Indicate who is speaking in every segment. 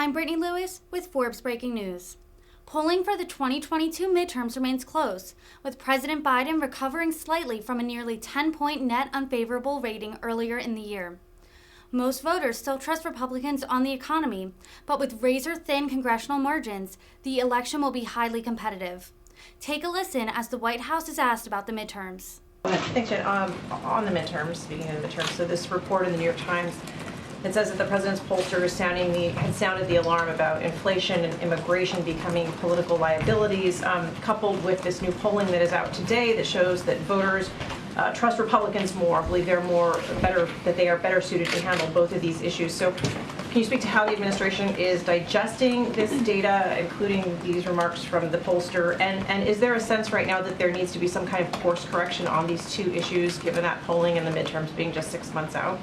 Speaker 1: I'm Brittany Lewis with Forbes Breaking News. Polling for the 2022 midterms remains close, with President Biden recovering slightly from a nearly 10-point net unfavorable rating earlier in the year. Most voters still trust Republicans on the economy, but with razor-thin congressional margins, the election will be highly competitive. Take a listen as the White House is asked about the midterms.
Speaker 2: Thanks, Jen. On the midterms, speaking of the midterms, so this report in the New York Times, it says that the president's pollster had sounded the alarm about inflation and immigration becoming political liabilities, coupled with this new polling that is out today that shows that voters trust Republicans more, believe that they are better suited to handle both of these issues. So can you speak to how the administration is digesting this data, including these remarks from the pollster? And is there a sense right now that there needs to be some kind of course correction on these two issues, given that polling and the midterms being just 6 months out?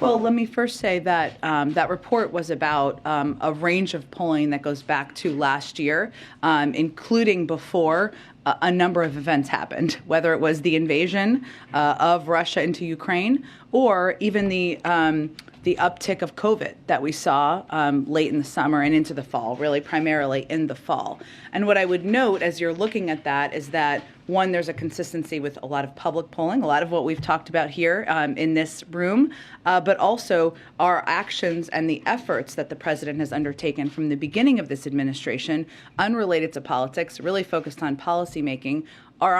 Speaker 3: Well, let me first say that that report was about a range of polling that goes back to last year, including before a number of events happened, whether it was the invasion of Russia into Ukraine or even the uptick of COVID that we saw late in the summer and into the fall, really primarily in the fall. And what I would note as you're looking at that is that, one, there's a consistency with a lot of public polling, a lot of what we've talked about here in this room, but also our actions and the efforts that the president has undertaken from the beginning of this administration, unrelated to politics, really focused on policymaking, are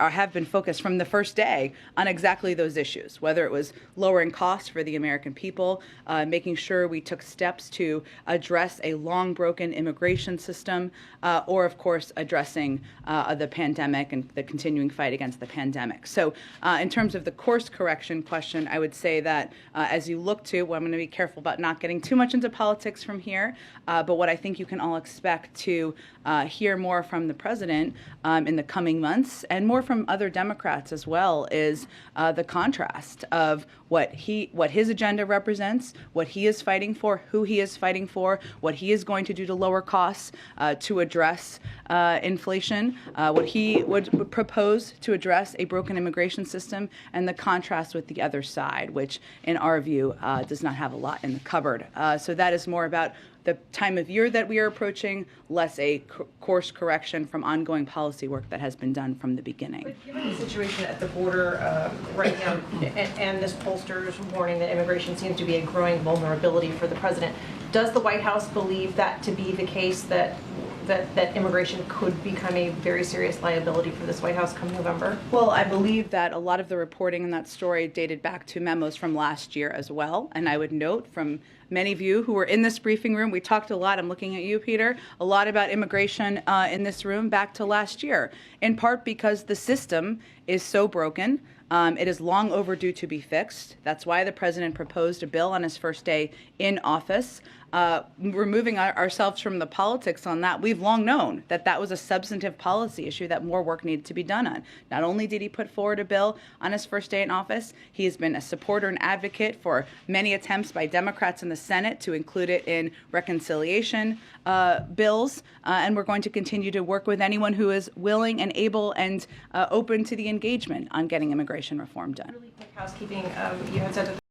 Speaker 3: have been focused from the first day on exactly those issues, whether it was lowering costs for the American people, making sure we took steps to address a long broken immigration system, or of course addressing the pandemic and the continuing fight against the pandemic. So in terms of the course correction question, I would say that as you look to, well, I'm going to be careful about not getting too much into politics from here, but what I think you can all expect to hear more from the president in the coming months, and more from other Democrats as well, is the contrast of what his agenda represents, what he is fighting for, who he is fighting for, what he is going to do to lower costs to address inflation, what he would propose to address a broken immigration system, and the contrast with the other side, which in our view does not have a lot in the cupboard. So that is more about the time of year that we are approaching, less a course correction from ongoing policy work that has been done from the beginning.
Speaker 2: But given the situation at the border right now, and this pollster's warning that immigration seems to be a growing vulnerability for the president, does the White House believe that to be the case, that immigration could become a very serious liability for this White House come November?
Speaker 3: Well, I believe that a lot of the reporting in that story dated back to memos from last year as well. And I would note from many of you who were in this briefing room, we talked a lot, I'm looking at you, Peter, a lot about immigration in this room back to last year, in part because the system is so broken. It is long overdue to be fixed. That's why the president proposed a bill on his first day in office. Removing ourselves from the politics on that, we've long known that that was a substantive policy issue that more work needed to be done on. Not only did he put forward a bill on his first day in office, he has been a supporter and advocate for many attempts by Democrats in the Senate to include it in reconciliation bills, and we're going to continue to work with anyone who is willing and able and open to the engagement on getting immigration reform done.
Speaker 2: Really quick housekeeping. You had said that